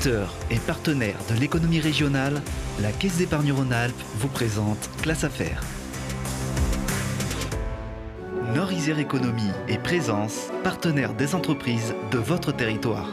Acteur et partenaire de l'économie régionale, la Caisse d'épargne Rhône-Alpes vous présente Classe Affaires. Nord-Isère Économie et Présence, partenaire des entreprises de votre territoire.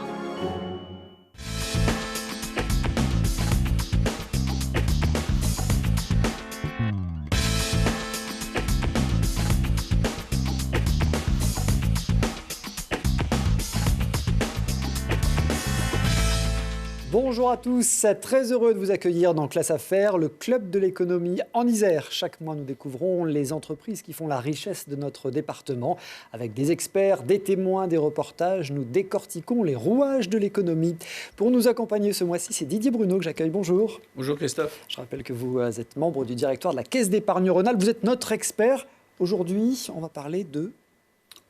Bonjour à tous, très heureux de vous accueillir dans Classe Affaires, le club de l'économie en Isère. Chaque mois, nous découvrons les entreprises qui font la richesse de notre département. Avec des experts, des témoins, des reportages, nous décortiquons les rouages de l'économie. Pour nous accompagner ce mois-ci, c'est Didier Bruno que j'accueille. Bonjour. Bonjour Christophe. Je rappelle que vous êtes membre du directoire de la Caisse d'épargne Rhône-Alpes. Vous êtes notre expert. Aujourd'hui, on va parler de...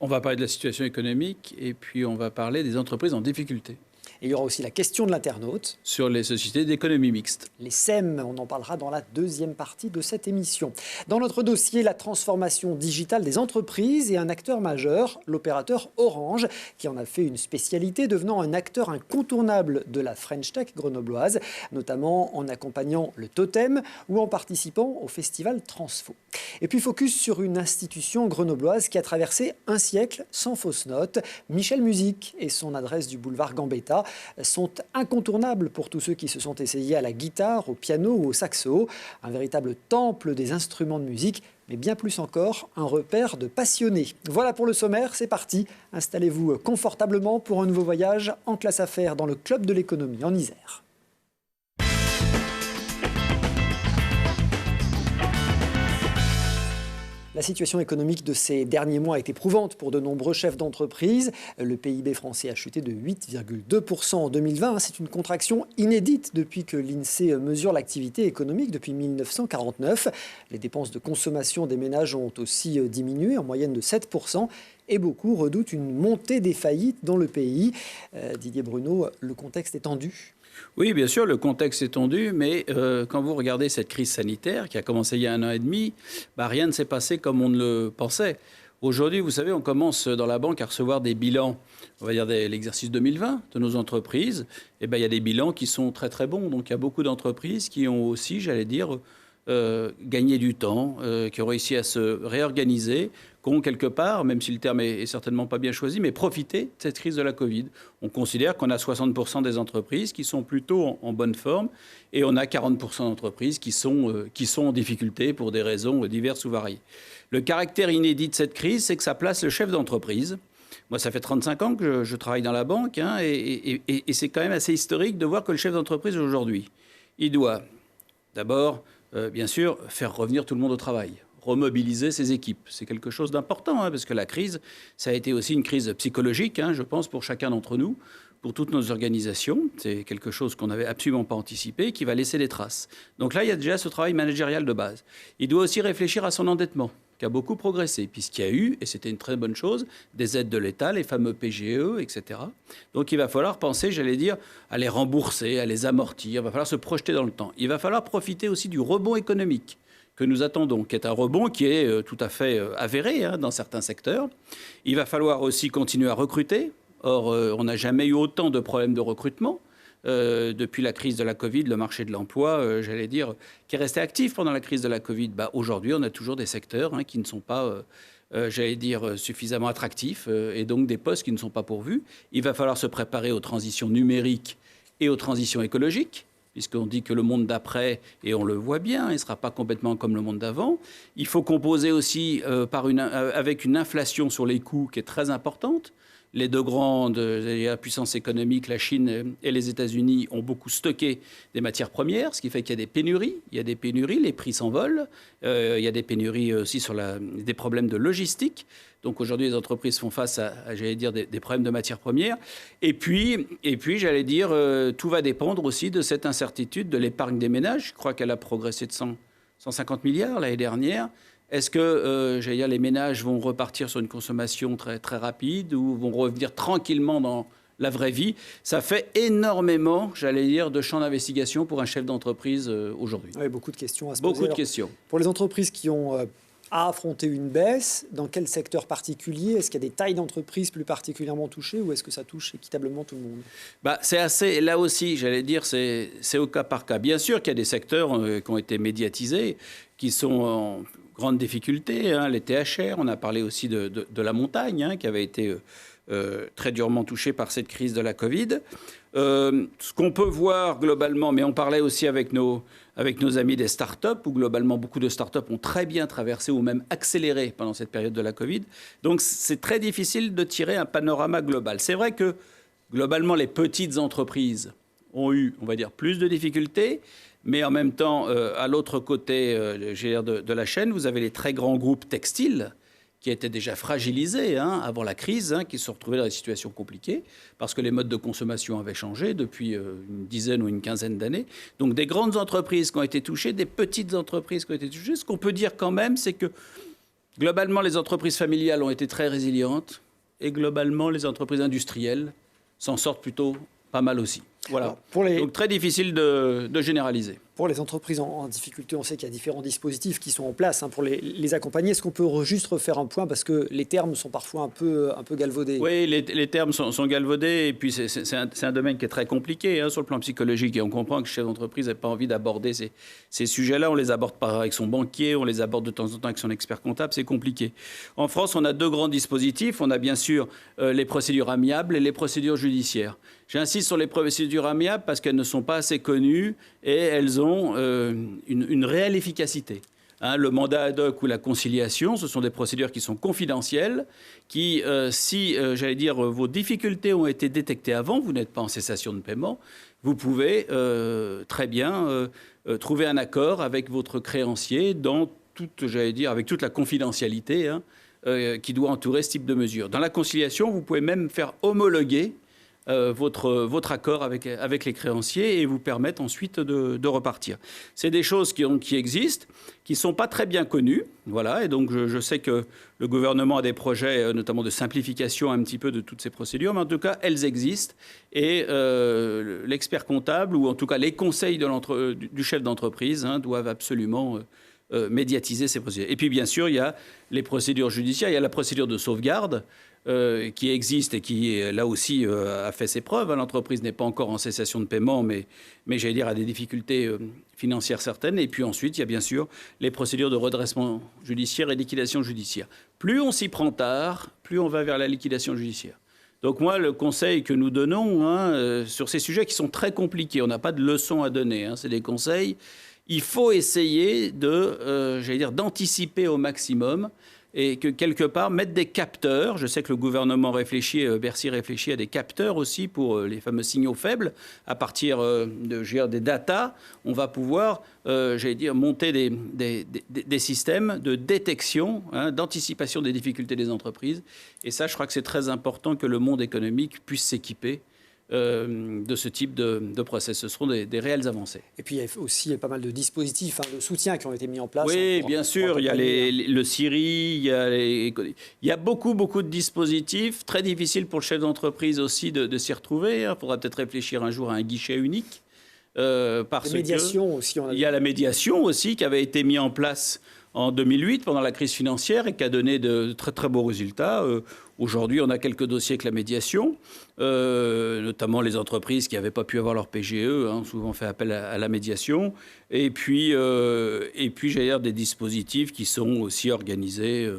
On va parler de la situation économique et puis on va parler des entreprises en difficulté. Et il y aura aussi la question de l'internaute. Sur les sociétés d'économie mixte. Les SEM, on en parlera dans la deuxième partie de cette émission. Dans notre dossier, la transformation digitale des entreprises et un acteur majeur, l'opérateur Orange, qui en a fait une spécialité, devenant un acteur incontournable de la French Tech grenobloise, notamment en accompagnant le Totem ou en participant au festival Transfo. Et puis focus sur une institution grenobloise qui a traversé un siècle sans fausse note. Michel Musique et son adresse du boulevard Gambetta sont incontournables pour tous ceux qui se sont essayés à la guitare, au piano ou au saxo. Un véritable temple des instruments de musique, mais bien plus encore, un repère de passionnés. Voilà pour le sommaire, c'est parti. Installez-vous confortablement pour un nouveau voyage en Classe Affaires dans le club de l'économie en Isère. La situation économique de ces derniers mois est éprouvante pour de nombreux chefs d'entreprise. Le PIB français a chuté de 8,2% en 2020. C'est une contraction inédite depuis que l'INSEE mesure l'activité économique depuis 1949. Les dépenses de consommation des ménages ont aussi diminué en moyenne de 7%. Et beaucoup redoutent une montée des faillites dans le pays. Didier Bruno, le contexte est tendu. Oui, bien sûr, le contexte est tendu, mais quand vous regardez cette crise sanitaire qui a commencé il y a 1 an et demi, rien ne s'est passé comme on ne le pensait. Aujourd'hui, vous savez, on commence dans la banque à recevoir des bilans, on va dire l'exercice 2020 de nos entreprises. Et il y a des bilans qui sont très très bons. Donc il y a beaucoup d'entreprises qui ont aussi, j'allais dire, gagné du temps, qui ont réussi à se réorganiser, qui ont quelque part, même si le terme est certainement pas bien choisi, mais profité de cette crise de la Covid. On considère qu'on a 60% des entreprises qui sont plutôt en bonne forme et on a 40% d'entreprises qui sont en difficulté pour des raisons diverses ou variées. Le caractère inédit de cette crise, c'est que ça place le chef d'entreprise. Moi, ça fait 35 ans que je travaille dans la banque et c'est quand même assez historique de voir que le chef d'entreprise aujourd'hui, il doit d'abord, bien sûr, faire revenir tout le monde au travail, remobiliser ses équipes. C'est quelque chose d'important, parce que la crise, ça a été aussi une crise psychologique, je pense, pour chacun d'entre nous, pour toutes nos organisations. C'est quelque chose qu'on n'avait absolument pas anticipé, qui va laisser des traces. Donc là, il y a déjà ce travail managérial de base. Il doit aussi réfléchir à son endettement, qui a beaucoup progressé, puisqu'il y a eu, et c'était une très bonne chose, des aides de l'État, les fameux PGE, etc. Donc il va falloir penser, j'allais dire, à les rembourser, à les amortir. Il va falloir se projeter dans le temps. Il va falloir profiter aussi du rebond économique que nous attendons, qui est un rebond qui est tout à fait avéré dans certains secteurs. Il va falloir aussi continuer à recruter. Or, on n'a jamais eu autant de problèmes de recrutement. Depuis la crise de la Covid, le marché de l'emploi, j'allais dire, qui est resté actif pendant la crise de la Covid. Aujourd'hui, on a toujours des secteurs qui ne sont pas, j'allais dire, suffisamment attractifs et donc des postes qui ne sont pas pourvus. Il va falloir se préparer aux transitions numériques et aux transitions écologiques, puisqu'on dit que le monde d'après, et on le voit bien, il ne sera pas complètement comme le monde d'avant. Il faut composer aussi avec une inflation sur les coûts qui est très importante. Les deux grandes puissances économiques, la Chine et les États-Unis, ont beaucoup stocké des matières premières, ce qui fait qu'il y a des pénuries. Il y a des pénuries, les prix s'envolent. Il y a des pénuries aussi sur des problèmes de logistique. Donc aujourd'hui, les entreprises font face à j'allais dire, des problèmes de matières premières. Et puis j'allais dire, tout va dépendre aussi de cette incertitude de l'épargne des ménages. Je crois qu'elle a progressé de 150 milliards l'année dernière. Est-ce que j'allais dire, les ménages vont repartir sur une consommation très, très rapide ou vont revenir tranquillement dans la vraie vie? Ça fait énormément, j'allais dire, de champs d'investigation pour un chef d'entreprise aujourd'hui. Oui, beaucoup de questions à se poser. Beaucoup de questions. Pour les entreprises qui ont à affronter une baisse. Dans quel secteur particulier? Est-ce qu'il y a des tailles d'entreprises plus particulièrement touchées ou est-ce que ça touche équitablement tout le monde? C'est assez, là aussi, j'allais dire, c'est au cas par cas. Bien sûr qu'il y a des secteurs qui ont été médiatisés, qui sont en grande difficulté, les THR, on a parlé aussi de la montagne, qui avait été très durement touchée par cette crise de la Covid. Ce qu'on peut voir globalement, mais on parlait aussi avec nos amis des startups, où globalement beaucoup de startups ont très bien traversé ou même accéléré pendant cette période de la Covid. Donc c'est très difficile de tirer un panorama global. C'est vrai que globalement les petites entreprises ont eu, on va dire, plus de difficultés, mais en même temps, à l'autre côté de la chaîne, vous avez les très grands groupes textiles qui étaient déjà fragilisés avant la crise, qui se sont retrouvés dans des situations compliquées, parce que les modes de consommation avaient changé depuis une dizaine ou une quinzaine d'années. Donc des grandes entreprises qui ont été touchées, des petites entreprises qui ont été touchées. Ce qu'on peut dire quand même, c'est que globalement, les entreprises familiales ont été très résilientes, et globalement, les entreprises industrielles s'en sortent plutôt pas mal aussi. Voilà. Donc très difficile de généraliser. Pour les entreprises en difficulté, on sait qu'il y a différents dispositifs qui sont en place pour les accompagner. Est-ce qu'on peut juste refaire un point parce que les termes sont parfois un peu galvaudés? Oui, les termes sont galvaudés et puis c'est un domaine qui est très compliqué sur le plan psychologique. Et on comprend que le chef d'entreprise n'a pas envie d'aborder ces sujets-là. On les aborde pas avec son banquier, on les aborde de temps en temps avec son expert comptable. C'est compliqué. En France, on a deux grands dispositifs. On a bien sûr les procédures amiables et les procédures judiciaires. J'insiste sur les procédures amiables parce qu'elles ne sont pas assez connues et elles ont une réelle efficacité. Le mandat ad hoc ou la conciliation, ce sont des procédures qui sont confidentielles, qui, si, vos difficultés ont été détectées avant, vous n'êtes pas en cessation de paiement, vous pouvez très bien trouver un accord avec votre créancier dans avec toute la confidentialité qui doit entourer ce type de mesures. Dans la conciliation, vous pouvez même faire homologuer votre accord avec les créanciers et vous permettre ensuite de repartir. C'est des choses qui existent, qui ne sont pas très bien connues. Voilà, et donc je sais que le gouvernement a des projets, notamment de simplification un petit peu de toutes ces procédures, mais en tout cas, elles existent. Et l'expert comptable, ou en tout cas les conseils du chef d'entreprise, doivent absolument médiatiser ces procédures. Et puis, bien sûr, il y a les procédures judiciaires, il y a la procédure de sauvegarde, qui existe et qui, là aussi, a fait ses preuves. L'entreprise n'est pas encore en cessation de paiement, mais a des difficultés financières certaines. Et puis ensuite, il y a bien sûr les procédures de redressement judiciaire et liquidation judiciaire. Plus on s'y prend tard, plus on va vers la liquidation judiciaire. Donc moi, le conseil que nous donnons sur ces sujets qui sont très compliqués, on n'a pas de leçons à donner, c'est des conseils. Il faut essayer d'anticiper au maximum et que quelque part mettre des capteurs. Je sais que le gouvernement Bercy réfléchit à des capteurs aussi pour les fameux signaux faibles. À partir des datas, on va pouvoir, monter des systèmes de détection, d'anticipation des difficultés des entreprises. Et ça, je crois que c'est très important que le monde économique puisse s'équiper de ce type de process. Ce seront des réelles avancées. Et puis il y a aussi pas mal de dispositifs de soutien qui ont été mis en place. Oui, bien sûr. Il y a le CIRI, il y a beaucoup de dispositifs. Très difficile pour le chef d'entreprise aussi de s'y retrouver. Il faudra peut-être réfléchir un jour à un guichet unique. Parce médiation aussi. Il y a la médiation aussi qui avait été mise en place en 2008 pendant la crise financière et qui a donné de très très beaux résultats. Aujourd'hui, on a quelques dossiers avec la médiation, notamment les entreprises qui n'avaient pas pu avoir leur PGE, ont souvent fait appel à la médiation. Et puis des dispositifs qui sont aussi organisés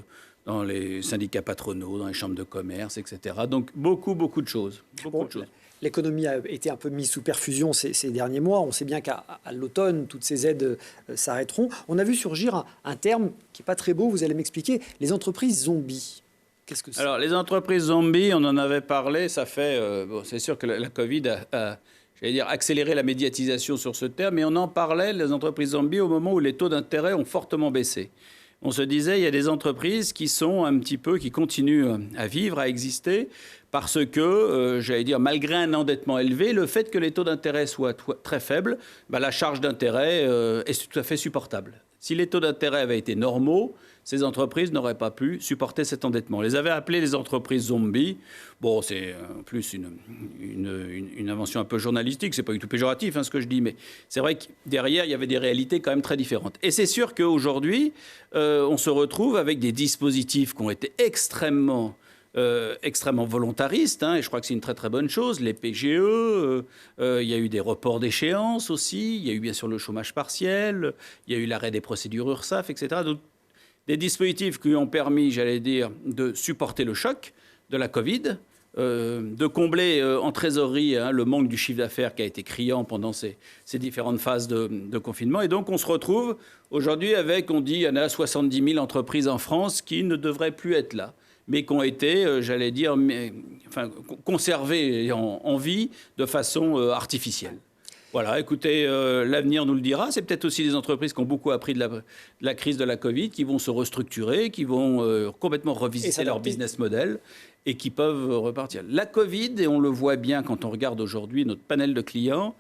dans les syndicats patronaux, dans les chambres de commerce, etc. Donc beaucoup de choses. Beaucoup de choses. L'économie a été un peu mise sous perfusion ces derniers mois. On sait bien qu'à l'automne, toutes ces aides s'arrêteront. On a vu surgir un terme qui n'est pas très beau, vous allez m'expliquer, les entreprises zombies. Qu'est-ce que c'est ? Alors, les entreprises zombies, on en avait parlé, ça fait... c'est sûr que la Covid a accéléré la médiatisation sur ce terme, mais on en parlait, les entreprises zombies, au moment où les taux d'intérêt ont fortement baissé. On se disait, il y a des entreprises qui continuent à vivre, à exister, parce que, malgré un endettement élevé, le fait que les taux d'intérêt soient très faibles, la charge d'intérêt est tout à fait supportable. Si les taux d'intérêt avaient été normaux, ces entreprises n'auraient pas pu supporter cet endettement. On les avait appelées les entreprises zombies. Bon, c'est en plus une invention un peu journalistique, c'est pas du tout péjoratif ce que je dis, mais c'est vrai que derrière, il y avait des réalités quand même très différentes. Et c'est sûr qu'aujourd'hui, on se retrouve avec des dispositifs qui ont été extrêmement volontaristes, et je crois que c'est une très très bonne chose. Les PGE, il y a eu des reports d'échéance aussi, il y a eu bien sûr le chômage partiel, il y a eu l'arrêt des procédures URSSAF, etc. Donc, des dispositifs qui ont permis, j'allais dire, de supporter le choc de la Covid, de combler en trésorerie le manque du chiffre d'affaires qui a été criant pendant ces différentes phases de confinement. Et donc, on se retrouve aujourd'hui avec, on dit, il y en a 70 000 entreprises en France qui ne devraient plus être là, mais qui ont été, j'allais dire, conservées en vie de façon artificielle. Voilà, écoutez, l'avenir nous le dira. C'est peut-être aussi des entreprises qui ont beaucoup appris de la crise de la Covid, qui vont se restructurer, qui vont complètement revisiter leur business model et qui peuvent repartir. La Covid, et on le voit bien quand on regarde aujourd'hui notre panel de clients,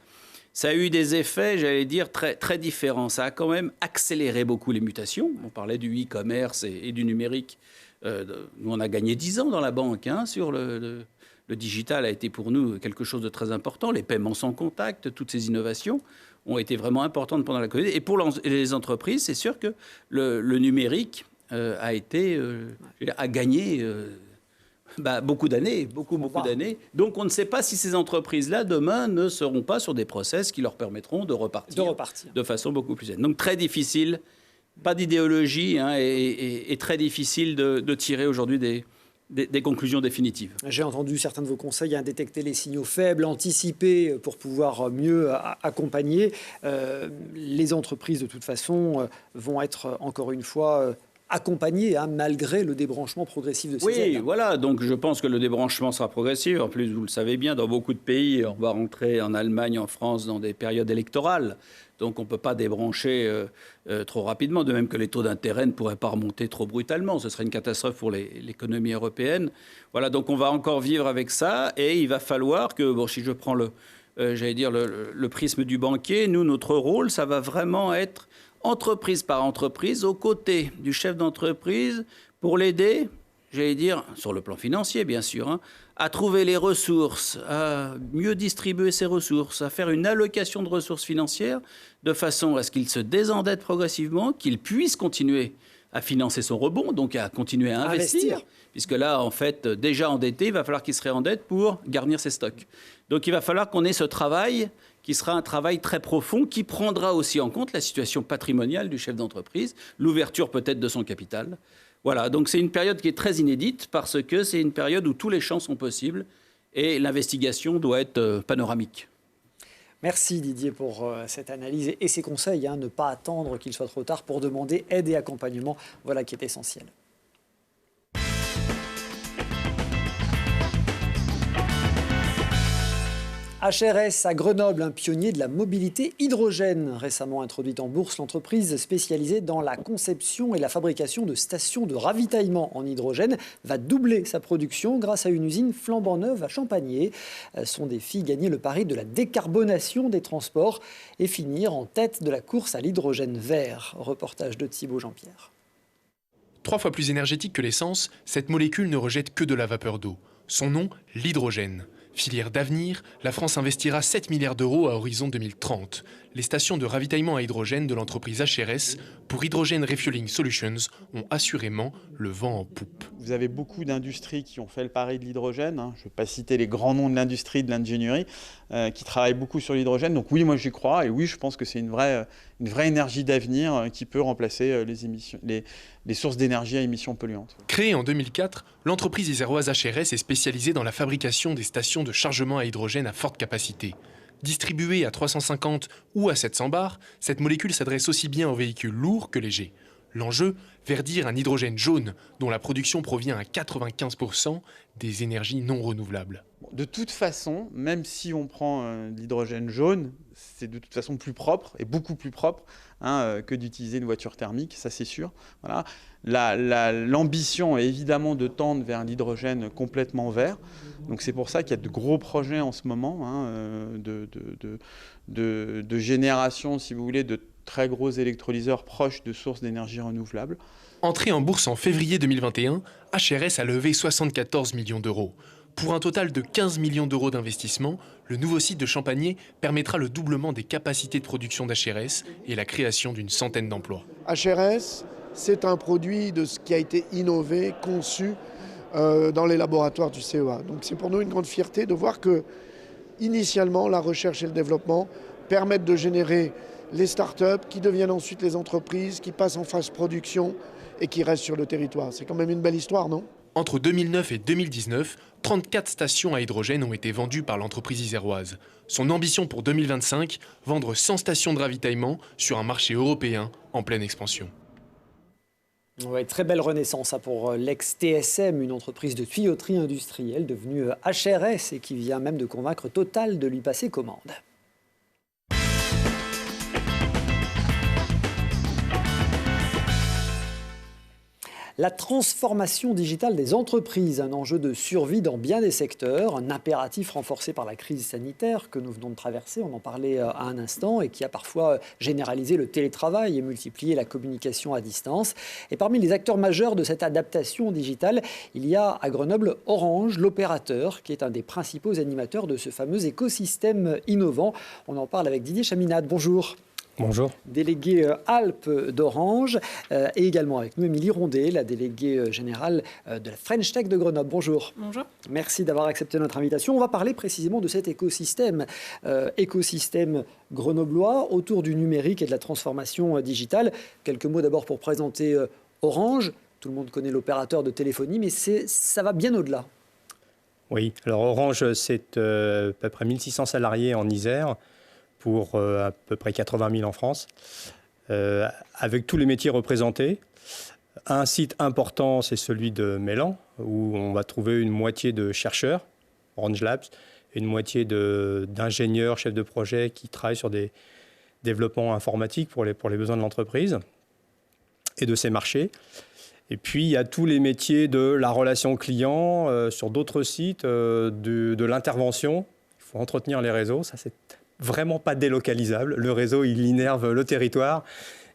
ça a eu des effets, j'allais dire, très, très différents. Ça a quand même accéléré beaucoup les mutations. On parlait du e-commerce et du numérique. Nous, on a gagné 10 ans dans la banque sur le digital a été pour nous quelque chose de très important. Les paiements sans contact, toutes ces innovations ont été vraiment importantes pendant la Covid. Et pour les entreprises, c'est sûr que le numérique a gagné beaucoup d'années, beaucoup d'années. Donc on ne sait pas si ces entreprises-là, demain, ne seront pas sur des process qui leur permettront de repartir de façon beaucoup plus saine. Donc très difficile, pas d'idéologie, et très difficile de tirer aujourd'hui des conclusions définitives. J'ai entendu certains de vos conseils, détecter les signaux faibles, anticiper pour pouvoir mieux accompagner. Les entreprises, de toute façon, vont être, encore une fois, accompagnées malgré le débranchement progressif de ces aides. Oui, voilà. Donc, je pense que le débranchement sera progressif. En plus, vous le savez bien, dans beaucoup de pays, on va rentrer en Allemagne, en France, dans des périodes électorales. Donc, on ne peut pas débrancher trop rapidement, de même que les taux d'intérêt ne pourraient pas remonter trop brutalement. Ce serait une catastrophe pour l'économie européenne. Voilà, donc on va encore vivre avec ça. Et il va falloir que, si je prends le prisme du banquier, nous, notre rôle, ça va vraiment être entreprise par entreprise, aux côtés du chef d'entreprise, pour l'aider, sur le plan financier, bien sûr, à trouver les ressources, à mieux distribuer ses ressources, à faire une allocation de ressources financières de façon à ce qu'il se désendette progressivement, qu'il puisse continuer à financer son rebond, donc à continuer à investir. Puisque là, en fait, déjà endetté, il va falloir qu'il se réendette pour garnir ses stocks. Donc il va falloir qu'on ait ce travail qui sera un travail très profond, qui prendra aussi en compte la situation patrimoniale du chef d'entreprise, l'ouverture peut-être de son capital. Voilà, donc c'est une période qui est très inédite parce que c'est une période où tous les champs sont possibles et l'investigation doit être panoramique. Merci Didier pour cette analyse et ces conseils. Ne pas attendre qu'il soit trop tard pour demander aide et accompagnement. Voilà qui est essentiel. HRS à Grenoble, un pionnier de la mobilité hydrogène. Récemment introduite en bourse, l'entreprise spécialisée dans la conception et la fabrication de stations de ravitaillement en hydrogène va doubler sa production grâce à une usine flambant neuve à Champagné. Son défi, gagner le pari de la décarbonation des transports et finir en tête de la course à l'hydrogène vert. Reportage de Thibaut Jean-Pierre. 3 fois plus énergétique que l'essence, cette molécule ne rejette que de la vapeur d'eau. Son nom, l'hydrogène. Filière d'avenir, la France investira 7 milliards d'euros à horizon 2030. Les stations de ravitaillement à hydrogène de l'entreprise HRS pour Hydrogen Refueling Solutions ont assurément le vent en poupe. Vous avez beaucoup d'industries qui ont fait le pari de l'hydrogène. Je ne vais pas citer les grands noms de l'industrie, de l'ingénierie, qui travaillent beaucoup sur l'hydrogène. Donc oui, moi j'y crois et oui, je pense que c'est une vraie énergie d'avenir qui peut remplacer les sources d'énergie à émissions polluantes. Créée en 2004, l'entreprise iséroise HRS est spécialisée dans la fabrication des stations de chargement à hydrogène à forte capacité. Distribuée à 350 ou à 700 bars, cette molécule s'adresse aussi bien aux véhicules lourds que légers. L'enjeu, verdir un hydrogène jaune dont la production provient à 95% des énergies non renouvelables. De toute façon, même si on prend l'hydrogène jaune, c'est de toute façon plus propre et beaucoup plus propre que d'utiliser une voiture thermique, ça c'est sûr. Voilà. L'ambition est évidemment de tendre vers l'hydrogène complètement vert. Donc c'est pour ça qu'il y a de gros projets en ce moment de génération, si vous voulez, de très gros électrolyseurs proches de sources d'énergie renouvelable. Entré en bourse en février 2021, HRS a levé 74 millions d'euros. Pour un total de 15 millions d'euros d'investissement, le nouveau site de Champagné permettra le doublement des capacités de production d'HRS et la création d'une centaine d'emplois. HRS, c'est un produit de ce qui a été innové, conçu dans les laboratoires du CEA. Donc c'est pour nous une grande fierté de voir que, initialement, la recherche et le développement permettent de générer les startups qui deviennent ensuite les entreprises, qui passent en phase production et qui restent sur le territoire. C'est quand même une belle histoire, non ? Entre 2009 et 2019, 34 stations à hydrogène ont été vendues par l'entreprise iséroise. Son ambition pour 2025, vendre 100 stations de ravitaillement sur un marché européen en pleine expansion. Ouais, très belle renaissance pour l'ex-TSM, une entreprise de tuyauterie industrielle devenue HRS et qui vient même de convaincre Total de lui passer commande. La transformation digitale des entreprises, un enjeu de survie dans bien des secteurs, un impératif renforcé par la crise sanitaire que nous venons de traverser, on en parlait à un instant, et qui a parfois généralisé le télétravail et multiplié la communication à distance. Et parmi les acteurs majeurs de cette adaptation digitale, il y a à Grenoble Orange, l'opérateur, qui est un des principaux animateurs de ce fameux écosystème innovant. On en parle avec Didier Chaminade. Bonjour. Bonjour. Délégué Alpes d'Orange, et également avec nous Émilie Rondet, la déléguée générale de la French Tech de Grenoble. Bonjour. Bonjour. Merci d'avoir accepté notre invitation. On va parler précisément de cet écosystème grenoblois autour du numérique et de la transformation digitale. Quelques mots d'abord pour présenter Orange. Tout le monde connaît l'opérateur de téléphonie, mais ça va bien au-delà. Oui, alors Orange, c'est à peu près 1600 salariés en Isère, pour à peu près 80 000 en France, avec tous les métiers représentés. Un site important, c'est celui de Mélan, où on va trouver une moitié de chercheurs, Orange Labs, et une moitié d'ingénieurs, chefs de projet qui travaillent sur des développements informatiques pour les besoins de l'entreprise et de ses marchés. Et puis, il y a tous les métiers de la relation client sur d'autres sites, de l'intervention. Il faut entretenir les réseaux, ça c'est vraiment pas délocalisable. Le réseau, il innerve le territoire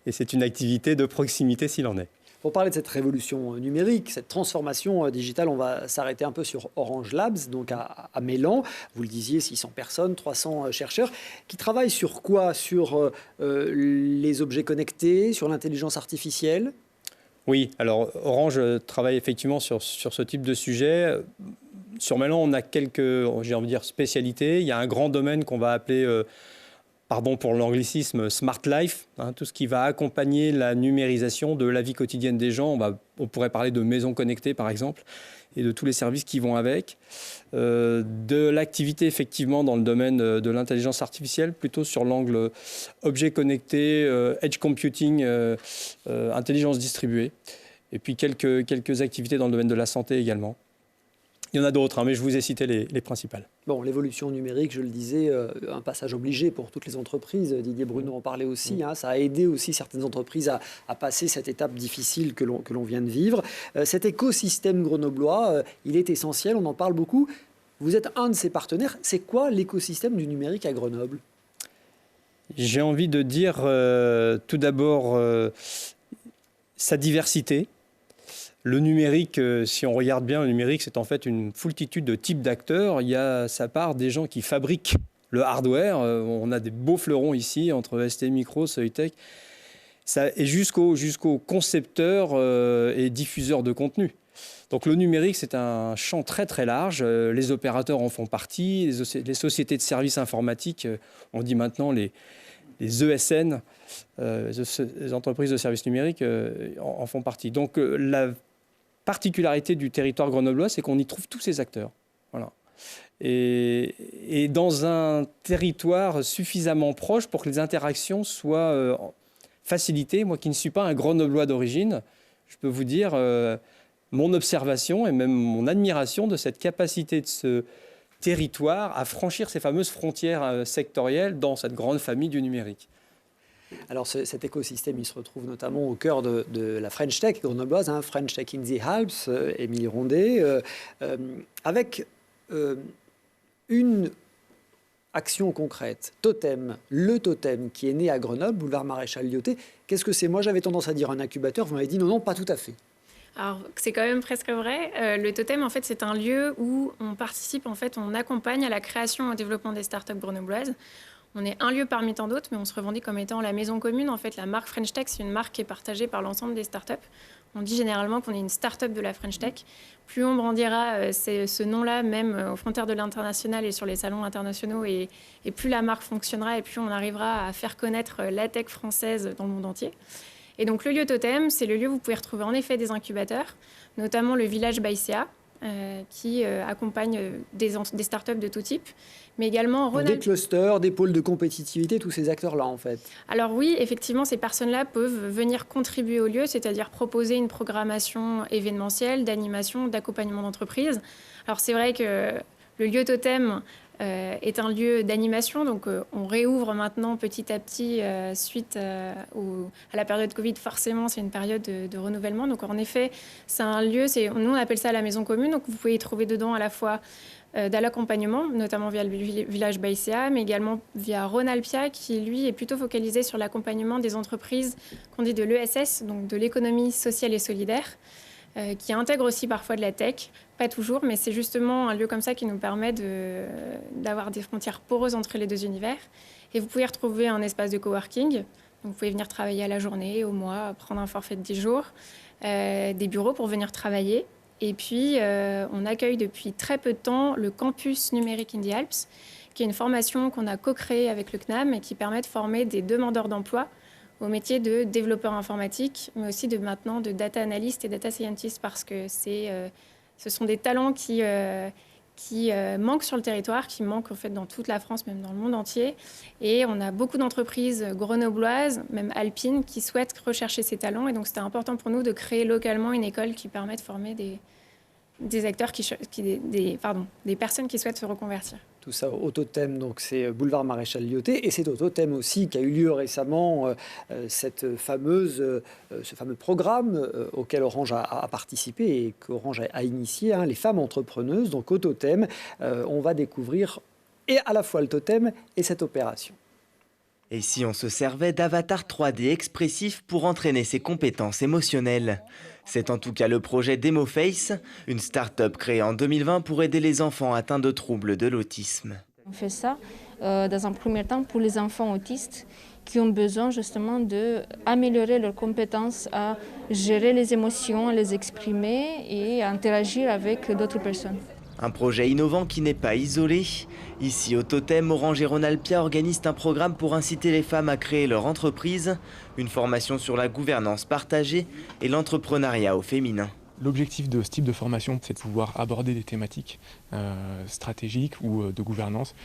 et c'est une activité de proximité s'il en est. Pour parler de cette révolution numérique, cette transformation digitale, on va s'arrêter un peu sur Orange Labs, donc à Mélan. Vous le disiez, 600 personnes, 300 chercheurs, qui travaillent sur quoi ? Sur les objets connectés, sur l'intelligence artificielle ? Oui, alors Orange travaille effectivement sur ce type de sujet. Sur Mélan, on a quelques, j'ai envie de dire, spécialités. Il y a un grand domaine qu'on va appeler, pardon pour l'anglicisme, Smart Life, tout ce qui va accompagner la numérisation de la vie quotidienne des gens. On pourrait parler de maisons connectées, par exemple, et de tous les services qui vont avec. De l'activité, effectivement, dans le domaine de l'intelligence artificielle, plutôt sur l'angle objets connectés, edge computing, intelligence distribuée. Et puis quelques activités dans le domaine de la santé également. Il y en a d'autres, mais je vous ai cité les principales. Bon, l'évolution numérique, je le disais, un passage obligé pour toutes les entreprises. Didier Bruno en parlait aussi. Ça a aidé aussi certaines entreprises à passer cette étape difficile que l'on vient de vivre. Cet écosystème grenoblois, il est essentiel, on en parle beaucoup. Vous êtes un de ses partenaires. C'est quoi l'écosystème du numérique à Grenoble ? J'ai envie de dire tout d'abord sa diversité. Le numérique, si on regarde bien, le numérique, c'est en fait une foultitude de types d'acteurs. Il y a à sa part des gens qui fabriquent le hardware. On a des beaux fleurons ici, entre STMicro, Soitec, et jusqu'aux concepteurs et diffuseurs de contenu. Donc le numérique, c'est un champ très très large. Les opérateurs en font partie, les sociétés de services informatiques, on dit maintenant les ESN, les entreprises de services numériques, en font partie. Donc la particularité du territoire grenoblois, c'est qu'on y trouve tous ces acteurs. Voilà. Et dans un territoire suffisamment proche pour que les interactions soient facilitées. Moi qui ne suis pas un grenoblois d'origine, je peux vous dire mon observation et même mon admiration de cette capacité de ce territoire à franchir ces fameuses frontières sectorielles dans cette grande famille du numérique. Alors cet écosystème, il se retrouve notamment au cœur de la French Tech grenobloise, French Tech in the Alps, Émilie Rondet, avec une action concrète, Totem, le Totem qui est né à Grenoble, boulevard Maréchal Lyoté. Qu'est-ce que c'est? Moi, j'avais tendance à dire un incubateur. Vous m'avez dit non, pas tout à fait. Alors, c'est quand même presque vrai. Le Totem, en fait, c'est un lieu où on participe, en fait, on accompagne à la création et au développement des startups grenobloises. On est un lieu parmi tant d'autres, mais on se revendique comme étant la maison commune. En fait, la marque French Tech, c'est une marque qui est partagée par l'ensemble des startups. On dit généralement qu'on est une start-up de la French Tech. Plus on brandira ce nom-là, même aux frontières de l'international et sur les salons internationaux, et plus la marque fonctionnera et plus on arrivera à faire connaître la tech française dans le monde entier. Et donc le lieu Totem, c'est le lieu où vous pouvez retrouver en effet des incubateurs, notamment le village Baïséa, qui accompagne des startups de tout type, mais également des clusters, des pôles de compétitivité, tous ces acteurs-là en fait. Alors oui, effectivement, ces personnes-là peuvent venir contribuer au lieu, c'est-à-dire proposer une programmation événementielle, d'animation, d'accompagnement d'entreprise. Alors c'est vrai que le lieu Totem est un lieu d'animation, donc on réouvre maintenant petit à petit suite à la période Covid. Forcément, c'est une période de renouvellement. Donc en effet, c'est un lieu, nous on appelle ça la maison commune, donc vous pouvez y trouver dedans à la fois de l'accompagnement, notamment via le village Baïséa, mais également via Ronalpia, qui lui est plutôt focalisé sur l'accompagnement des entreprises qu'on dit de l'ESS, donc de l'économie sociale et solidaire, qui intègre aussi parfois de la tech, pas toujours, mais c'est justement un lieu comme ça qui nous permet d'avoir des frontières poreuses entre les deux univers. Et vous pouvez retrouver un espace de coworking, donc vous pouvez venir travailler à la journée, au mois, prendre un forfait de 10 jours, des bureaux pour venir travailler. Et puis, on accueille depuis très peu de temps le campus numérique in the Alps, qui est une formation qu'on a co-créée avec le CNAM et qui permet de former des demandeurs d'emploi au métier de développeur informatique, mais aussi maintenant de data analyst et data scientist, parce que ce sont des talents qui manquent sur le territoire, qui manquent en fait dans toute la France, même dans le monde entier. Et on a beaucoup d'entreprises grenobloises, même alpines, qui souhaitent rechercher ces talents. Et donc c'était important pour nous de créer localement une école qui permet de former des acteurs, des personnes qui souhaitent se reconvertir. Tout ça au Totem, donc c'est boulevard Maréchal Lyoté, et c'est au Totem aussi qu'a eu lieu récemment ce fameux programme auquel Orange a participé et qu'Orange a initié, les femmes entrepreneuses. Donc au Totem, on va découvrir et à la fois le Totem et cette opération. Et si on se servait d'avatars 3D expressifs pour entraîner ses compétences émotionnelles? C'est en tout cas le projet DemoFace, une start-up créée en 2020 pour aider les enfants atteints de troubles de l'autisme. On fait ça dans un premier temps pour les enfants autistes qui ont besoin justement d'améliorer leurs compétences à gérer les émotions, à les exprimer et à interagir avec d'autres personnes. Un projet innovant qui n'est pas isolé. Ici, au Totem, Orange et Ronalpia organisent un programme pour inciter les femmes à créer leur entreprise, une formation sur la gouvernance partagée et l'entrepreneuriat au féminin. L'objectif de ce type de formation, c'est de pouvoir aborder des thématiques stratégiques ou de gouvernance,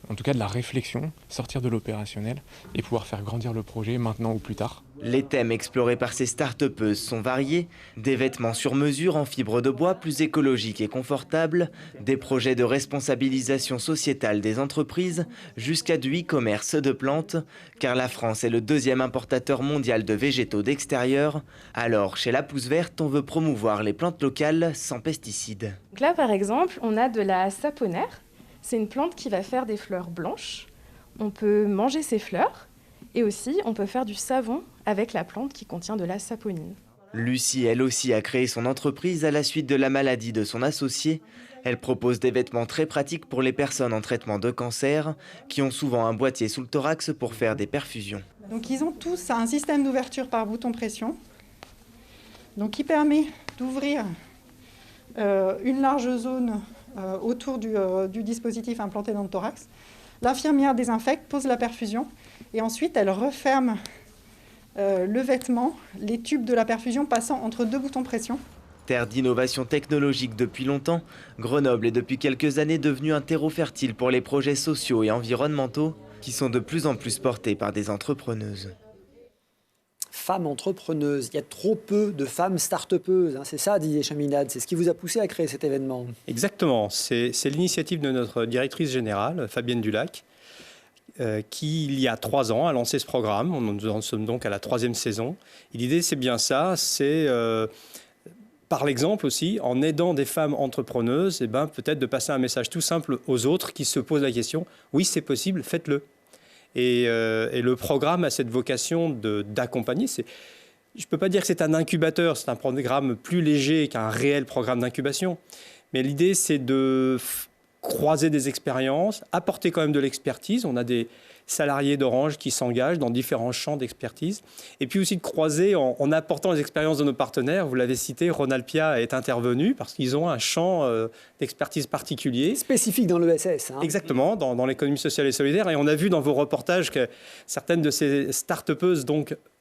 en tout cas de la réflexion, sortir de l'opérationnel et pouvoir faire grandir le projet maintenant ou plus tard. Les thèmes explorés par ces start-upeuses sont variés. Des vêtements sur mesure en fibre de bois plus écologiques et confortables, des projets de responsabilisation sociétale des entreprises, jusqu'à du e-commerce de plantes, car la France est le deuxième importateur mondial de végétaux d'extérieur. Alors, chez La Pousse Verte, on veut promouvoir les plantes locales sans pesticides. Donc là, par exemple, on a de la saponaire. C'est une plante qui va faire des fleurs blanches. On peut manger ces fleurs. Et aussi, on peut faire du savon avec la plante qui contient de la saponine. Lucie, elle aussi, a créé son entreprise à la suite de la maladie de son associé. Elle propose des vêtements très pratiques pour les personnes en traitement de cancer, qui ont souvent un boîtier sous le thorax pour faire des perfusions. Donc ils ont tous un système d'ouverture par bouton pression, donc qui permet d'ouvrir une large zone autour du dispositif implanté dans le thorax. L'infirmière désinfecte, pose la perfusion et ensuite elle referme le vêtement, les tubes de la perfusion passant entre deux boutons pression. Terre d'innovation technologique depuis longtemps, Grenoble est depuis quelques années devenu un terreau fertile pour les projets sociaux et environnementaux qui sont de plus en plus portés par des entrepreneuses. Femmes entrepreneuses, il y a trop peu de femmes start-upeuses, c'est ça Didier Chaminade, c'est ce qui vous a poussé à créer cet événement? Exactement, c'est l'initiative de notre directrice générale, Fabienne Dulac, qui, il y a 3 ans, a lancé ce programme. Nous en sommes donc à la 3e saison. Et l'idée, c'est bien ça, c'est par l'exemple aussi, en aidant des femmes entrepreneuses, peut-être de passer un message tout simple aux autres qui se posent la question, oui, c'est possible, faites-le. Et le programme a cette vocation d'accompagner. Je ne peux pas dire que c'est un incubateur, c'est un programme plus léger qu'un réel programme d'incubation. Mais l'idée, c'est de croiser des expériences, apporter quand même de l'expertise. On a des salariés d'Orange qui s'engagent dans différents champs d'expertise. Et puis aussi de croiser en apportant les expériences de nos partenaires. Vous l'avez cité, Ronalpia est intervenu parce qu'ils ont un champ d'expertise particulier. Spécifique dans l'ESS. Exactement, dans l'économie sociale et solidaire. Et on a vu dans vos reportages que certaines de ces start-upeuses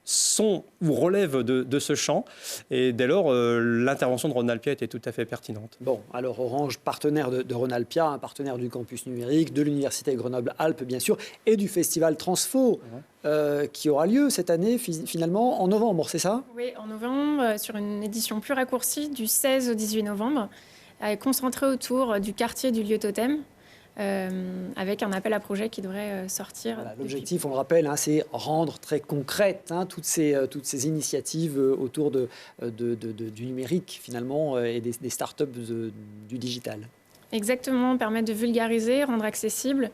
sont ou relèvent de ce champ. Et dès lors, l'intervention de Ronalpia était tout à fait pertinente. Bon, alors Orange, partenaire de Ronalpia, un partenaire du campus numérique, de l'Université Grenoble-Alpes, bien sûr, et du festival Transfo, qui aura lieu cette année, finalement, en novembre, c'est ça? Oui, en novembre, sur une édition plus raccourcie, du 16 au 18 novembre, concentrée autour du quartier du lieu totem. Avec un appel à projet qui devrait sortir. Voilà, l'objectif, on le rappelle, c'est rendre très concrètes toutes ces initiatives autour du numérique, finalement, et des startups du digital. Exactement, permettre de vulgariser, rendre accessible,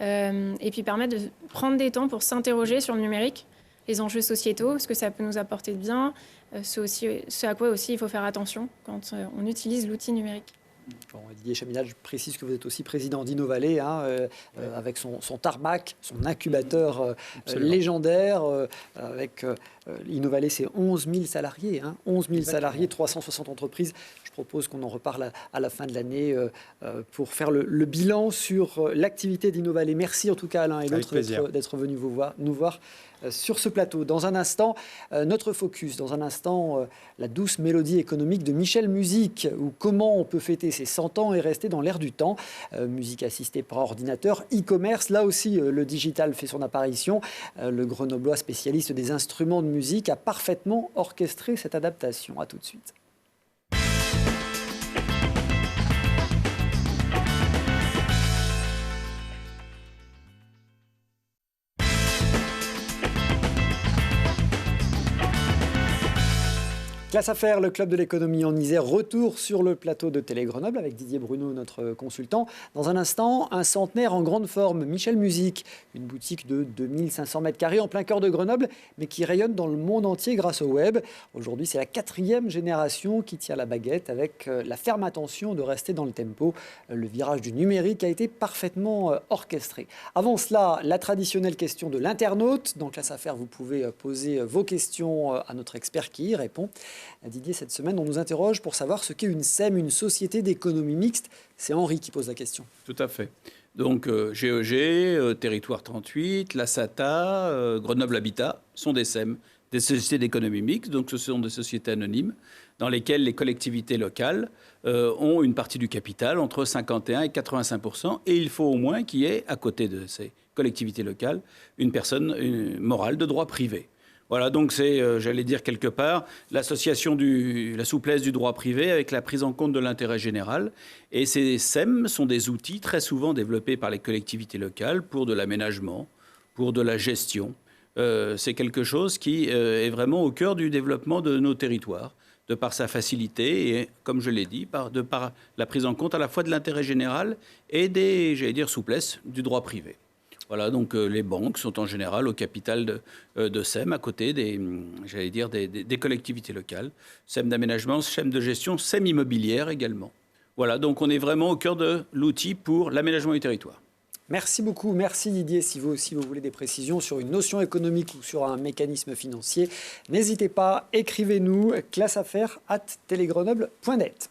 et puis permettre de prendre des temps pour s'interroger sur le numérique, les enjeux sociétaux, ce que ça peut nous apporter de bien, ce à quoi aussi il faut faire attention quand on utilise l'outil numérique. Bon, Didier Chaminade, je précise que vous êtes aussi président d'Innovalet, avec son tarmac, son incubateur légendaire. Avec Innovalet, c'est 11 000 salariés, 11 000 salariés, 360 entreprises. Je propose qu'on en reparle à la fin de l'année pour faire le bilan sur l'activité d'Innovalet. Merci en tout cas à l'un et l'autre d'être venus nous voir sur ce plateau. Dans un instant, notre focus. Dans un instant, la douce mélodie économique de Michel Musique, ou comment on peut fêter ses 100 ans et rester dans l'air du temps. Musique assistée par ordinateur, e-commerce. Là aussi, le digital fait son apparition. Le Grenoblois spécialiste des instruments de musique a parfaitement orchestré cette adaptation. À tout de suite. Classe Affaires, le club de l'économie en Isère, retour sur le plateau de Télé Grenoble avec Didier Bruno, notre consultant. Dans un instant, un centenaire en grande forme, Michel Musique, une boutique de 2500 mètres carrés en plein cœur de Grenoble, mais qui rayonne dans le monde entier grâce au web. Aujourd'hui, c'est la 4e génération qui tient la baguette avec la ferme intention de rester dans le tempo. Le virage du numérique a été parfaitement orchestré. Avant cela, la traditionnelle question de l'internaute. Dans Classe Affaires, vous pouvez poser vos questions à notre expert qui y répond. Didier, cette semaine, on nous interroge pour savoir ce qu'est une SEM, une société d'économie mixte. C'est Henri qui pose la question. Tout à fait. Donc GEG, Territoire 38, la SATA, Grenoble Habitat sont des SEM, des sociétés d'économie mixte. Donc ce sont des sociétés anonymes dans lesquelles les collectivités locales ont une partie du capital, entre 51 et 85%. Et il faut au moins qu'il y ait, à côté de ces collectivités locales, une personne morale de droit privé. Voilà, donc c'est, j'allais dire quelque part, l'association la souplesse du droit privé avec la prise en compte de l'intérêt général. Et ces SEM sont des outils très souvent développés par les collectivités locales pour de l'aménagement, pour de la gestion. C'est quelque chose qui est vraiment au cœur du développement de nos territoires, de par sa facilité et, comme je l'ai dit, de par la prise en compte à la fois de l'intérêt général et des, j'allais dire, souplesses du droit privé. Voilà, donc les banques sont en général au capital de SEM à côté des collectivités locales. SEM d'aménagement, SEM de gestion, SEM immobilière également. Voilà, donc on est vraiment au cœur de l'outil pour l'aménagement du territoire. Merci beaucoup, merci Didier. Si vous voulez des précisions sur une notion économique ou sur un mécanisme financier, n'hésitez pas, écrivez-nous classeaffaires@telegrenoble.net.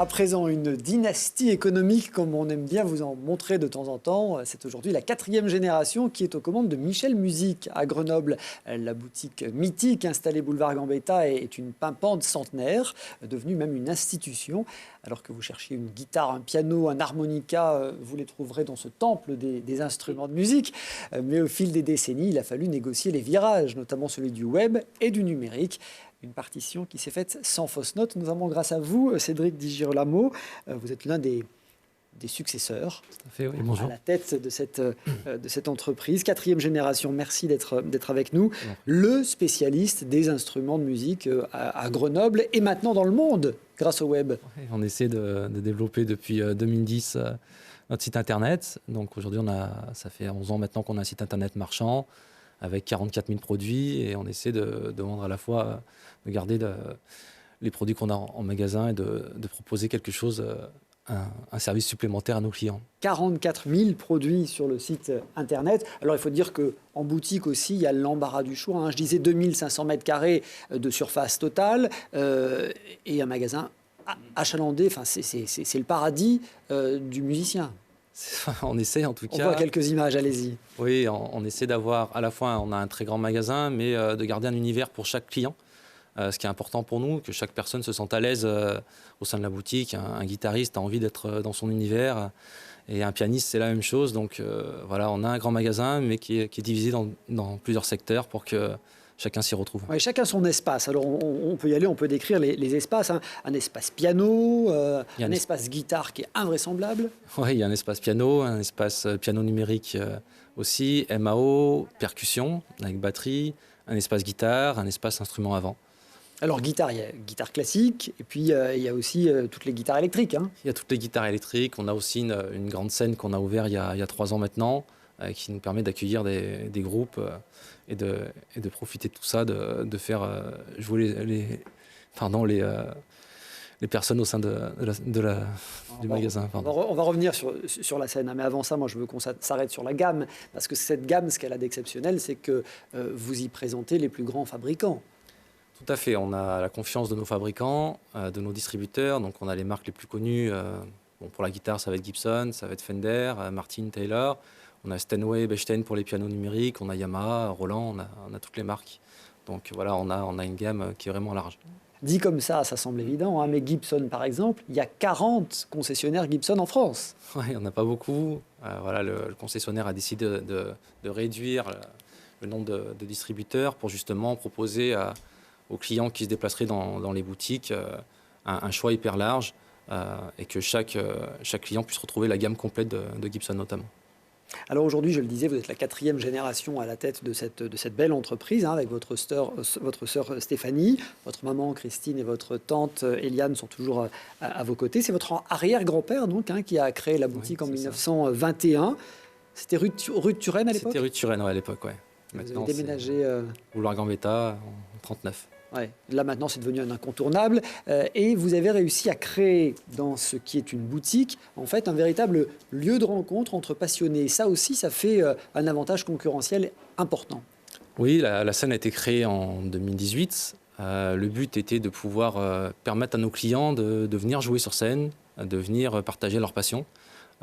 À présent, une dynastie économique, comme on aime bien vous en montrer de temps en temps. C'est aujourd'hui la 4e génération qui est aux commandes de Michel Musique à Grenoble. La boutique mythique installée boulevard Gambetta est une pimpante centenaire, devenue même une institution. Alors que vous cherchiez une guitare, un piano, un harmonica, vous les trouverez dans ce temple des instruments de musique. Mais au fil des décennies, il a fallu négocier les virages, notamment celui du web et du numérique. Une partition qui s'est faite sans fausse note, notamment grâce à vous, Cédric Di Girolamo. Vous êtes l'un des des successeurs Oui, bonjour. à la tête de cette entreprise. 4e génération, merci d'être avec nous. Le spécialiste des instruments de musique à Grenoble et maintenant dans le monde grâce au web. On essaie de développer depuis 2010 notre site internet. Donc aujourd'hui, ça fait 11 ans maintenant qu'on a un site internet marchand avec 44 000 produits et on essaie de vendre à la fois, de garder les produits qu'on a en magasin et de proposer quelque chose, un service supplémentaire à nos clients. 44 000 produits sur le site internet. Alors il faut dire qu'en boutique aussi, il y a l'embarras du choix. Hein. Je disais 2500 mètres carrés de surface totale et un magasin achalandé. Enfin, c'est le paradis du musicien. On essaie en tout cas. On voit quelques images, allez-y. Oui, on essaie d'avoir à la fois, on a un très grand magasin, mais de garder un univers pour chaque client. Ce qui est important pour nous, que chaque personne se sente à l'aise au sein de la boutique. Un guitariste a envie d'être dans son univers et un pianiste, c'est la même chose. Donc voilà, on a un grand magasin, mais qui est divisé dans plusieurs secteurs pour que chacun s'y retrouve. Ouais, chacun son espace. Alors on peut y aller, on peut décrire les espaces. Hein. Un espace piano, un espace guitare qui est invraisemblable. Oui, il y a un espace piano, un espace piano numérique aussi, MAO, percussion avec batterie, un espace guitare, un espace instrument avant. Alors guitare, il y a guitare classique et puis il y a aussi toutes les guitares électriques. Hein. Il y a toutes les guitares électriques. On a aussi une grande scène qu'on a ouverte il y a 3 ans maintenant qui nous permet d'accueillir des groupes et de profiter de tout ça, de faire jouer les personnes au sein du magasin. On va revenir sur la scène, mais avant ça, moi je veux qu'on s'arrête sur la gamme, parce que cette gamme, ce qu'elle a d'exceptionnel, c'est que vous y présentez les plus grands fabricants. Tout à fait, on a la confiance de nos fabricants, de nos distributeurs, donc on a les marques les plus connues. Pour la guitare, ça va être Gibson, ça va être Fender, Martin, Taylor. On a Steinway, Bechstein pour les pianos numériques, on a Yamaha, Roland, on a toutes les marques. Donc voilà, on a une gamme qui est vraiment large. Dit comme ça semble évident, hein, mais Gibson par exemple, il y a 40 concessionnaires Gibson en France. Oui, il n'y en a pas beaucoup. Le concessionnaire a décidé de réduire le nombre de distributeurs pour justement proposer aux clients qui se déplaceraient dans les boutiques un choix hyper large et que chaque client puisse retrouver la gamme complète de Gibson notamment. Alors aujourd'hui, je le disais, vous êtes la 4e génération à la tête de cette belle entreprise, hein, avec votre sœur Stéphanie, votre maman Christine et votre tante Eliane sont toujours à vos côtés. C'est votre arrière-grand-père donc, hein, qui a créé la boutique en 1921. C'était rue de Turenne à l'époque ? C'était rue de Turenne à l'époque, oui. Vous avez déménagé... Boulevard Gambetta en 39. Ouais. Là maintenant c'est devenu un incontournable et vous avez réussi à créer dans ce qui est une boutique en fait un véritable lieu de rencontre entre passionnés. Et ça aussi, ça fait un avantage concurrentiel important. Oui, la scène a été créée en 2018. Le but était de pouvoir permettre à nos clients de venir jouer sur scène, de venir partager leur passion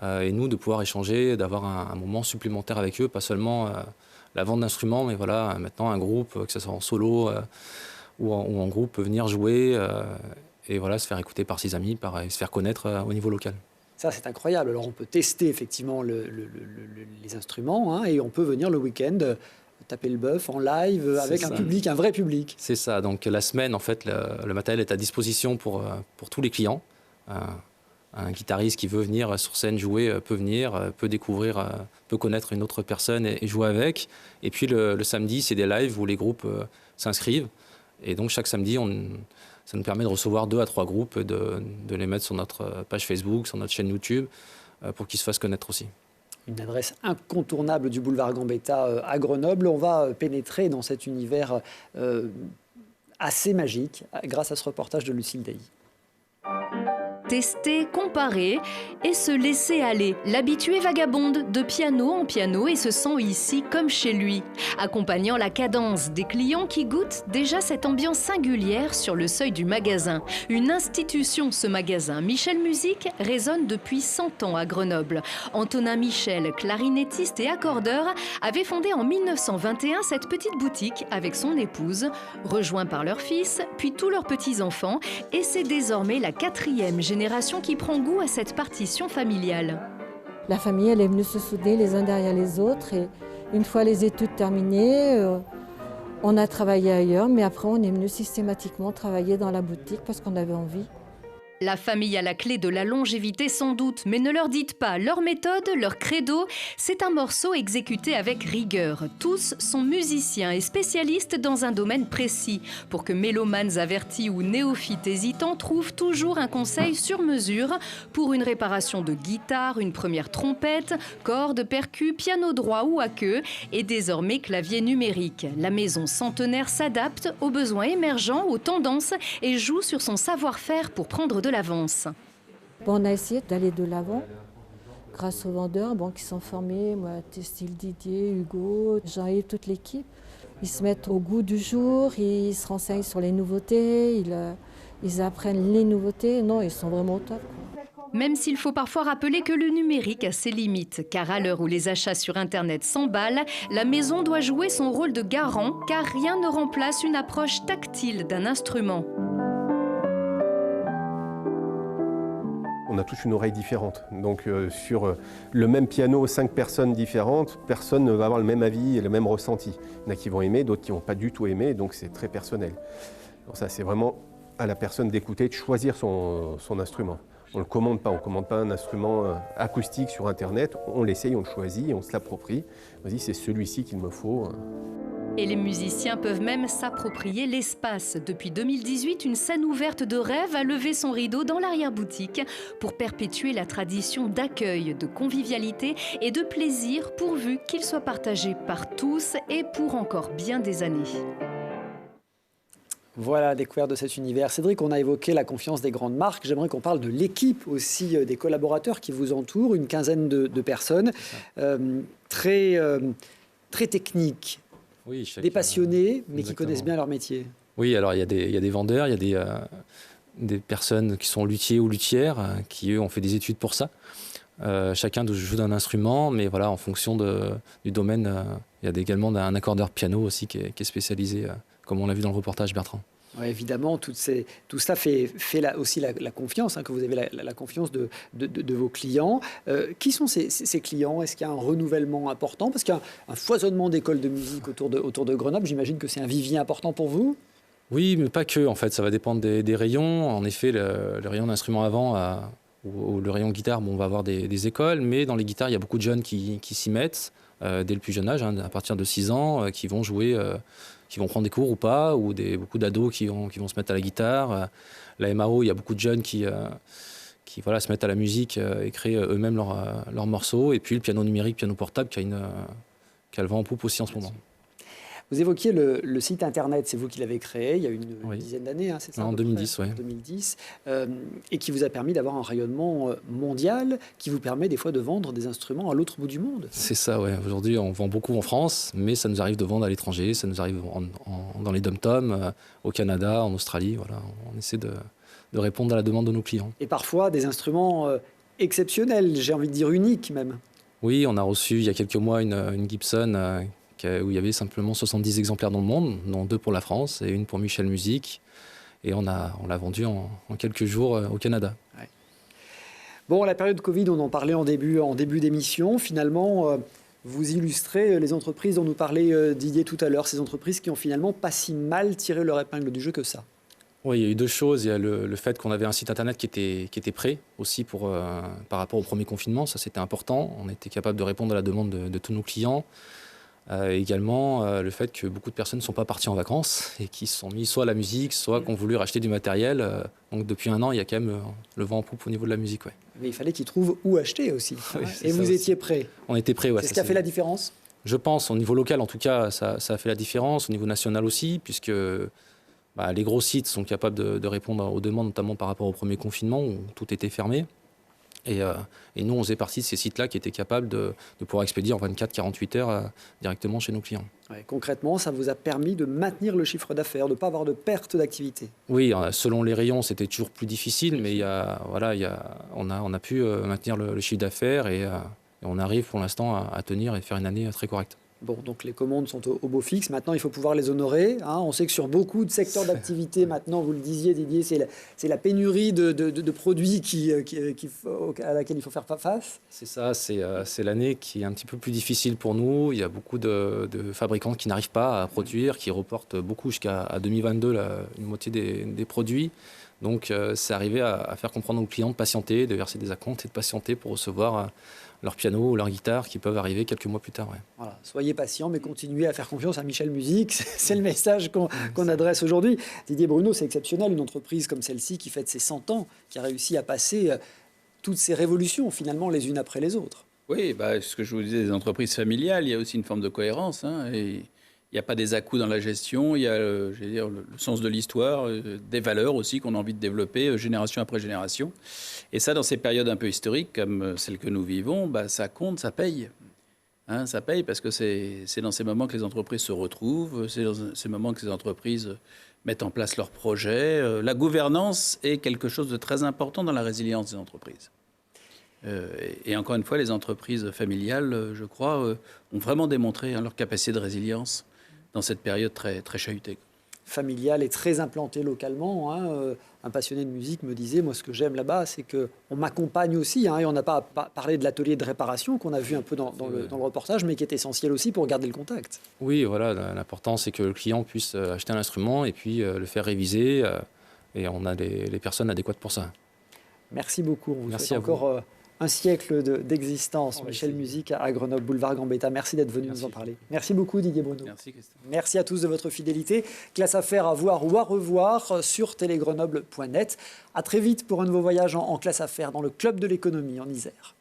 et nous de pouvoir échanger, d'avoir un moment supplémentaire avec eux, pas seulement la vente d'instruments, mais voilà, maintenant un groupe, que ce soit en solo ou en groupe, peut venir jouer et voilà, se faire écouter par ses amis, et se faire connaître au niveau local. Ça, c'est incroyable. Alors, on peut tester effectivement les instruments hein, et on peut venir le week-end taper le bœuf en live avec un public, un vrai public. C'est ça. Donc, la semaine, en fait, le matériel est à disposition pour tous les clients. Un guitariste qui veut venir sur scène jouer peut venir, peut découvrir, peut connaître une autre personne et jouer avec. Et puis, le samedi, c'est des lives où les groupes s'inscrivent. Et donc chaque samedi, ça nous permet de recevoir 2 à 3 groupes, de les mettre sur notre page Facebook, sur notre chaîne YouTube, pour qu'ils se fassent connaître aussi. Une adresse incontournable du boulevard Gambetta à Grenoble. On va pénétrer dans cet univers assez magique grâce à ce reportage de Lucille Dailly. Tester, comparer et se laisser aller. L'habitué vagabonde de piano en piano et se sent ici comme chez lui, accompagnant la cadence des clients qui goûtent déjà cette ambiance singulière sur le seuil du magasin. Une institution, ce magasin. Michel Musique résonne depuis 100 ans à Grenoble. Antonin Michel, clarinettiste et accordeur, avait fondé en 1921 cette petite boutique avec son épouse, rejoint par leur fils, puis tous leurs petits-enfants, et c'est désormais la 4e génération qui prend goût à cette partition familiale. La famille, elle est venue se souder les uns derrière les autres et une fois les études terminées, on a travaillé ailleurs, mais après on est venu systématiquement travailler dans la boutique parce qu'on avait envie. La famille a la clé de la longévité sans doute, mais ne leur dites pas leur méthode, leur credo. C'est un morceau exécuté avec rigueur. Tous sont musiciens et spécialistes dans un domaine précis, pour que mélomanes avertis ou néophytes hésitants trouvent toujours un conseil sur mesure pour une réparation de guitare, une première trompette, cordes, percus, piano droit ou à queue et désormais clavier numérique. La maison centenaire s'adapte aux besoins émergents, aux tendances et joue sur son savoir-faire pour prendre de l'avance. Bon, on a essayé d'aller de l'avant grâce aux vendeurs qui sont formés, moi, style Didier, Hugo, Jean-Yves, toute l'équipe. Ils se mettent au goût du jour, ils se renseignent sur les nouveautés, ils apprennent les nouveautés. Non, ils sont vraiment au top. Même s'il faut parfois rappeler que le numérique a ses limites, car à l'heure où les achats sur Internet s'emballent, la maison doit jouer son rôle de garant, car rien ne remplace une approche tactile d'un instrument. On a tous une oreille différente, donc sur le même piano, 5 personnes différentes, personne ne va avoir le même avis et le même ressenti. Il y en a qui vont aimer, d'autres qui n'ont pas du tout aimé, donc c'est très personnel. Donc ça, c'est vraiment à la personne d'écouter, de choisir son instrument. On ne le commande pas, on ne commande pas un instrument acoustique sur Internet, on l'essaye, on le choisit, on se l'approprie. Vas-y, c'est celui-ci qu'il me faut. Et les musiciens peuvent même s'approprier l'espace. Depuis 2018, une scène ouverte de rêve a levé son rideau dans l'arrière-boutique pour perpétuer la tradition d'accueil, de convivialité et de plaisir pourvu qu'il soit partagé par tous et pour encore bien des années. Voilà la découverte de cet univers. Cédric, on a évoqué la confiance des grandes marques. J'aimerais qu'on parle de l'équipe aussi, des collaborateurs qui vous entourent, une quinzaine de personnes, très techniques, oui, des passionnés, mais qui connaissent bien leur métier. Oui, alors il y a des vendeurs, il y a des personnes qui sont luthiers ou luthières, qui eux ont fait des études pour ça. Chacun joue d'un instrument, mais voilà, en fonction du domaine, il y a également un accordeur piano aussi qui est spécialisé, comme on l'a vu dans le reportage Bertrand. Ouais, évidemment, tout cela fait aussi la confiance, que vous avez la confiance de vos clients. Qui sont ces clients? Est-ce qu'il y a un renouvellement important? Parce qu'il y a un foisonnement d'écoles de musique autour de Grenoble. J'imagine que c'est un vivier important pour vous? Oui, mais pas que. En fait, ça va dépendre des rayons. En effet, le rayon d'instruments avant ou le rayon guitare, on va avoir des écoles. Mais dans les guitares, il y a beaucoup de jeunes qui s'y mettent dès le plus jeune âge, à partir de 6 ans, qui vont jouer... qui vont prendre des cours ou pas, ou beaucoup d'ados qui vont se mettre à la guitare. La MAO, il y a beaucoup de jeunes qui se mettent à la musique et créent eux-mêmes leurs morceaux. Et puis le piano numérique, piano portable, qui a le vent en poupe aussi en ce moment. Vous évoquiez le site internet, c'est vous qui l'avez créé il y a une dizaine d'années, c'est ça? En 2010, oui. 2010, et qui vous a permis d'avoir un rayonnement mondial, qui vous permet des fois de vendre des instruments à l'autre bout du monde. C'est ça, oui. Aujourd'hui, on vend beaucoup en France, mais ça nous arrive de vendre à l'étranger, ça nous arrive dans les dom-toms, au Canada, en Australie. Voilà. On essaie de répondre à la demande de nos clients. Et parfois des instruments exceptionnels, j'ai envie de dire uniques même. Oui, on a reçu il y a quelques mois une Gibson où il y avait simplement 70 exemplaires dans le monde, dont 2 pour la France et 1 pour Michel Music. Et on l'a vendu en quelques jours au Canada. Ouais. Bon, la période Covid, on en parlait en début d'émission. Finalement, vous illustrez les entreprises dont nous parlait Didier tout à l'heure, ces entreprises qui ont finalement pas si mal tiré leur épingle du jeu que ça. Oui, il y a eu 2 choses. Il y a le fait qu'on avait un site internet qui était prêt aussi par rapport au premier confinement. Ça, c'était important. On était capable de répondre à la demande de tous nos clients. Également le fait que beaucoup de personnes ne sont pas parties en vacances et qui se sont mis soit à la musique, soit qui ont voulu racheter du matériel. Donc depuis 1 an, il y a quand même le vent en poupe au niveau de la musique. Ouais. Mais il fallait qu'ils trouvent où acheter aussi. Oui, et vous étiez prêts? On était prêts, ouais. C'est ce qui a fait la différence? Je pense, au niveau local en tout cas, ça a fait la différence, au niveau national aussi, puisque les gros sites sont capables de répondre aux demandes, notamment par rapport au premier confinement où tout était fermé. Et nous, on faisait partie de ces sites-là qui étaient capables de pouvoir expédier en 24-48 heures directement chez nos clients. Ouais, concrètement, ça vous a permis de maintenir le chiffre d'affaires, de ne pas avoir de perte d'activité? Oui, selon les rayons, c'était toujours plus difficile, mais on a pu maintenir le chiffre d'affaires et on arrive pour l'instant à tenir et faire une année très correcte. Bon, donc les commandes sont au beau fixe. Maintenant, il faut pouvoir les honorer. On sait que sur beaucoup de secteurs d'activité, maintenant, vous le disiez, Didier, c'est la pénurie de produits à laquelle il faut faire face. C'est ça, c'est l'année qui est un petit peu plus difficile pour nous. Il y a beaucoup de fabricants qui n'arrivent pas à produire, qui reportent beaucoup jusqu'à 2022 une moitié des produits. Donc c'est arrivé à faire comprendre aux clients de patienter, de verser des acomptes et de patienter pour recevoir leur piano ou leur guitare qui peuvent arriver quelques mois plus tard. Ouais. Voilà. Soyez patient, mais continuez à faire confiance à Michel Musique. C'est le message qu'on adresse aujourd'hui. Didier Bruno, c'est exceptionnel, une entreprise comme celle-ci qui fête ses 100 ans, qui a réussi à passer toutes ces révolutions, finalement, les unes après les autres. Oui, ce que je vous disais, des entreprises familiales, il y a aussi une forme de cohérence. Et il n'y a pas des à-coups dans la gestion, il y a le sens de l'histoire, des valeurs aussi qu'on a envie de développer génération après génération. Et ça, dans ces périodes un peu historiques comme celles que nous vivons, ça compte, ça paye. Ça paye parce que c'est dans ces moments que les entreprises se retrouvent, c'est dans ces moments que les entreprises mettent en place leurs projets. La gouvernance est quelque chose de très important dans la résilience des entreprises. Et encore une fois, les entreprises familiales, je crois, ont vraiment démontré leur capacité de résilience dans cette période très, très chahutée. Familiale et très implantée localement. Un passionné de musique me disait, moi ce que j'aime là-bas, c'est qu'on m'accompagne aussi. Et on n'a pas parlé de l'atelier de réparation qu'on a vu un peu dans le reportage, mais qui est essentiel aussi pour garder le contact. Oui, voilà, l'important c'est que le client puisse acheter un instrument et puis le faire réviser. Et on a les personnes adéquates pour ça. Merci beaucoup. On vous souhaite à encore un siècle d'existence. Michel Musique à Grenoble, boulevard Gambetta. Merci d'être venu nous en parler. Merci beaucoup Didier Bruno. Merci Christophe. Merci à tous de votre fidélité. Classe Affaires à voir ou à revoir sur télégrenoble.net. À très vite pour un nouveau voyage en Classe Affaires dans le Club de l'économie en Isère.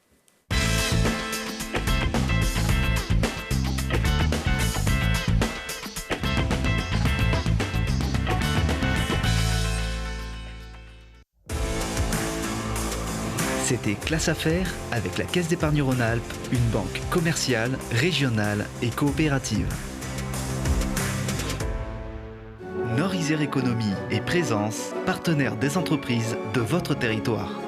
C'était Classe Affaires avec la Caisse d'épargne Rhône-Alpes, une banque commerciale, régionale et coopérative. Nord-Isère Économie et Présence, partenaire des entreprises de votre territoire.